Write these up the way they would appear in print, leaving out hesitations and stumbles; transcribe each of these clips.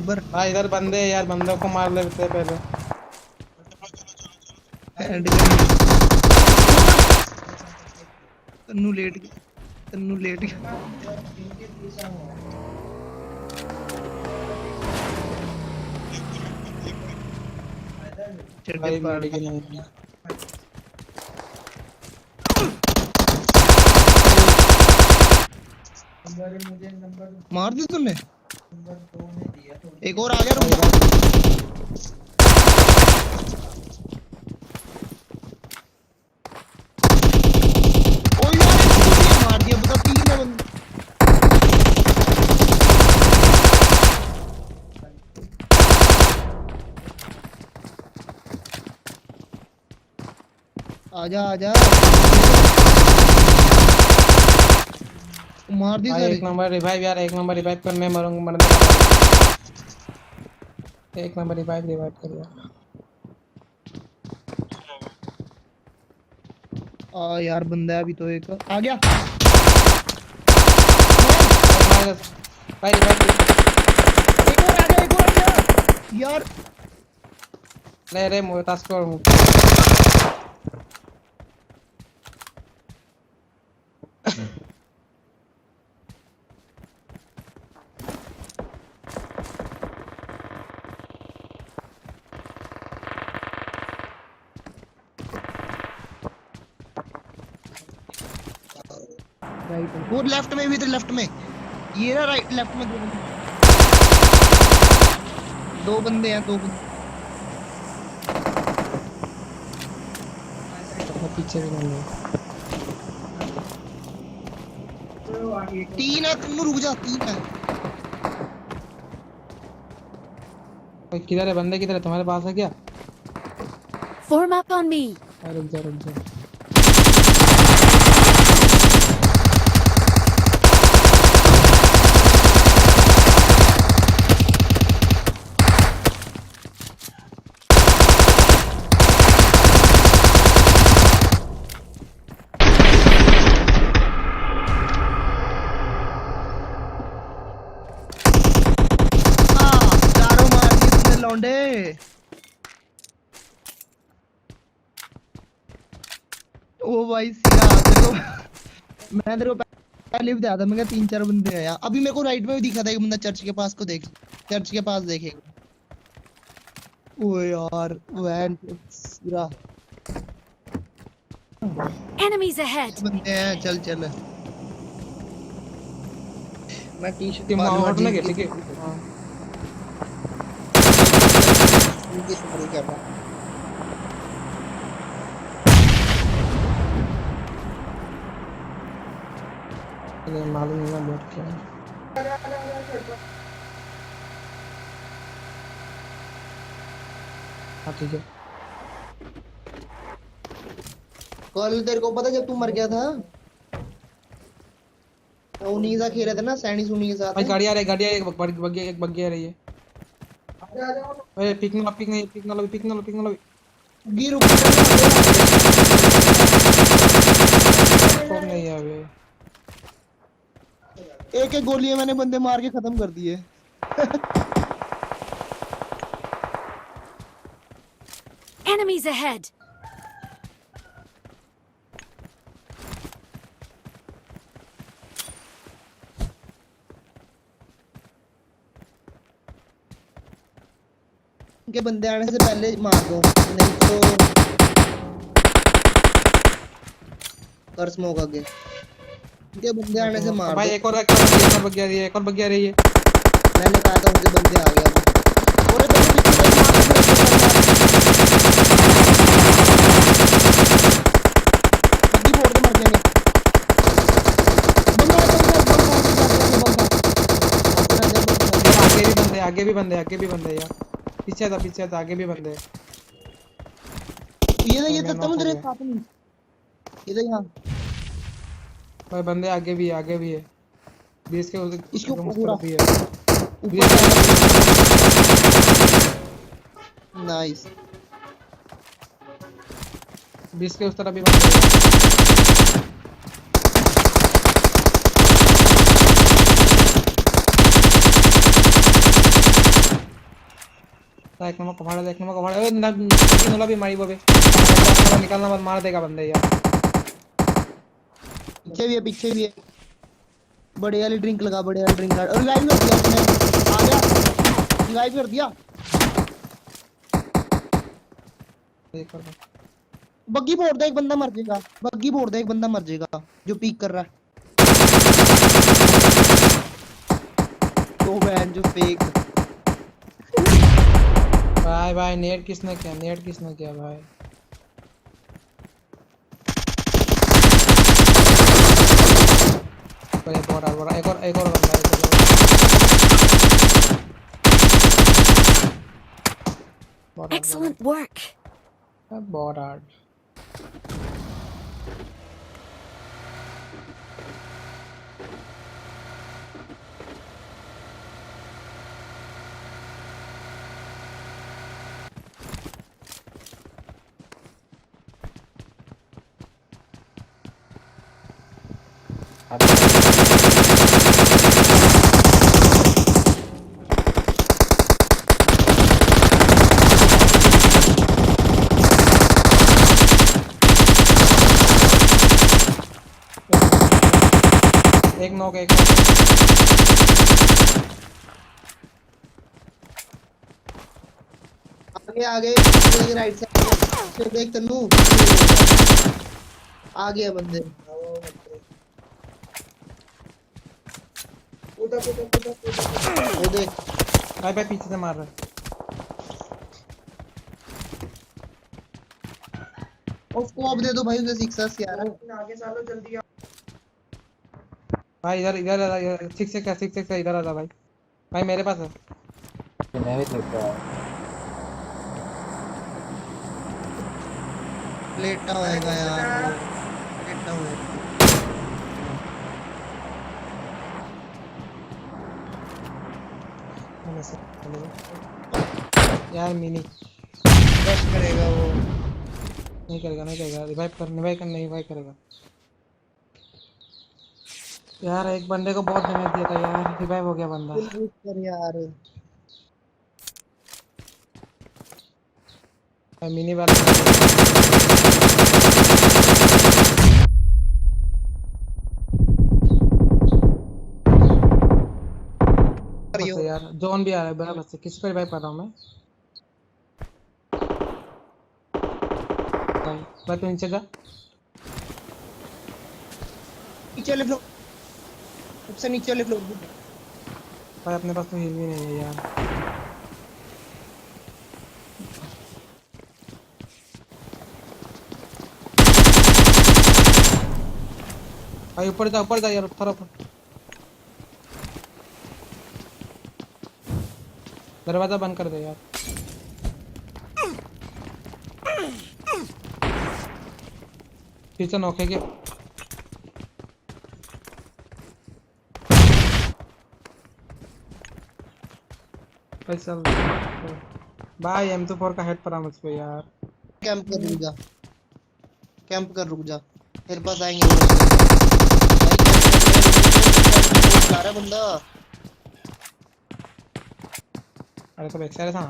गब्बर। भाई इधर बंदे हैं यार, बंदों को मार लेते हैं पहले। तन्नू लेट गया, तन्नू लेट गया। भाई मेडिकल नहीं है। मार दी तूने? एक और आ गया, रुक जा। ओ यार इसको मार दिया, बता 3 है बंदे। आजा आजा, मार दी भाई सारे। एक नंबर रिवाइव यार, एक नंबर रिवाइव कर, मैं मरूंगा, मरने का। एक नंबर रिवाइव कर यार। यार बंदा है अभी तो, एक आ गया। भाई रिवाइव एक और आ गया, एक और आ गया यार। ले रे, मुझे टास्क कर हूं। राइट और लेफ्ट में भी थे, लेफ्ट में ये ना, राइट लेफ्ट में दो बंदे हैं, दो बंदे पीछे भी नहीं है। 3 है, तुम रुक जा, 3 है। किधर है बंदे, किधर है? तुम्हारे पास है क्या? Form up on me. रुक जा रुक जा। चारों मार दिए तुमने लौंडे। ओ भाई सिया, तेरे को मैं तेरे को पहले भी बताया था, मैं कहा 3-4 बंदे हैं यार। अभी मेरे को राइट में भी दिखा था एक बंदा, चर्च के पास को देख, चर्च के पास देखेगा। ओ यार वैन पूरा Enemies ahead. बंदे हैं, चल चल। मैं टी-शर्ट टीम आउट में गए, ठीक है। हां इनकी तुम्हारी क्या बात। ये मालूम नहीं ना बोट क्या है। हाँ ठीक है। कल तेरे को पता जब तू मर गया था, तो उन्हीं से खेल रहे थे ना, सैनी सुनी के साथ। भाई गाड़ी आ रही है, गाड़ी आ रही है, एक बग्गी आ रही है। अरे पिक ना लो। गिर कौन नहीं है अबे? एक एक गोलियां मैंने बंदे मार के खत्म कर दिए। Enemies ahead. उनके बंदे आने से पहले मार दो, नहीं तो कर स्मोक आगे। उनके बंदे आने से मार भाई दो। एक और बग्गी आ रही है, एक और बग्गी आ रही है। मैंने कहा था उनके बंदे आ गए। और तो बग्गी फोड़ के मर जाएंगे। आगे भी बंदे यार। पीछे था, आगे भी बंदे। ये तो तुम तेरे साथ नहीं, इधर यहाँ भाई बंदे आगे भी है। बीस के इसको उस पूरा तरफ भी है। नाइस। 20 के उस तरफ भी बंदे हैं। एक नंबर कभाड़ा ओए नोला भी मारी बबे निकालना मत मार देगा बंदे यार पीछे भी है बड़े वाली ड्रिंक लगा बड़े वाली ड्रिंक और रिवाइव कर दिया उसने आ गया रिवाइव कर दिया देख कर बग्गी फोड़ दे एक बंदा मर जाएगा बग्गी फोड़ दे एक बंदा मर जाएगा जो पीक कर रहा है तो बहन जो फेक भाई नेट किसने किया भाई बड़ा एक और बंदा Excellent work. बहुत हार्ड एक नॉक आगे राइट साइड देख तन्नू आ गया बंदे वो देख भाई पीछे से मार रहा है उसको अब दे दो भाई उसे 6 यार आगे चलो जल्दी आओ भाई इधर 6 इधर आ जा भाई मेरे पास है मैं भी देख रहा हूँ लेटा होएगा यार लेटा होएगा यार मिनी रश करेगा वो नहीं करेगा रिवाइव करेगा यार एक बंदे को बहुत डैमेज दिया था यार रिवाइव हो गया बंदा कर यार मिनी वाला यार जोन भी आ रहा है बराबर से किस पे रिवाइव कर रहा हूँ मैं भाई तो नीचे जा नीचे वाले फ्लोर सबसे नीचे वाले फ्लोर भाई अपने पास तो हील भी नहीं है यार भाई ऊपर जा यार थोड़ा ऊपर दरवाजा बंद कर दे यार पीछे नौके के चल भाई M24 का हेड पर मुझ पे यार कैंप कर रुक जा तेरे पास आएंगे भाई रहा बंदा अरे तो बैक साइड था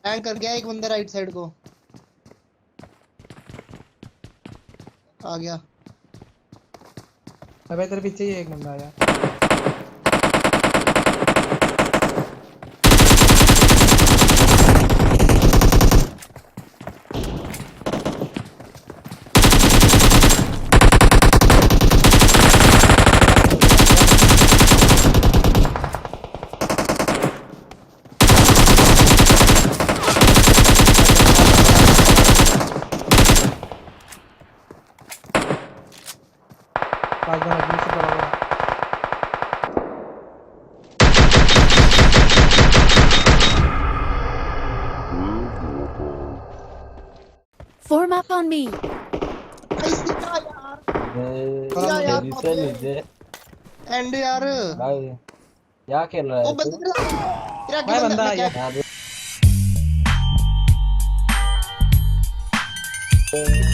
टैंक कर गया एक बंदा राइट साइड को आ गया अबे तेरे पीछे ही एक बंदा आया Form up on me. यार लीजिए एंड यार भाई क्या खेल रहा है ओ बंदा तेरा भाई बंदा आ गया यार है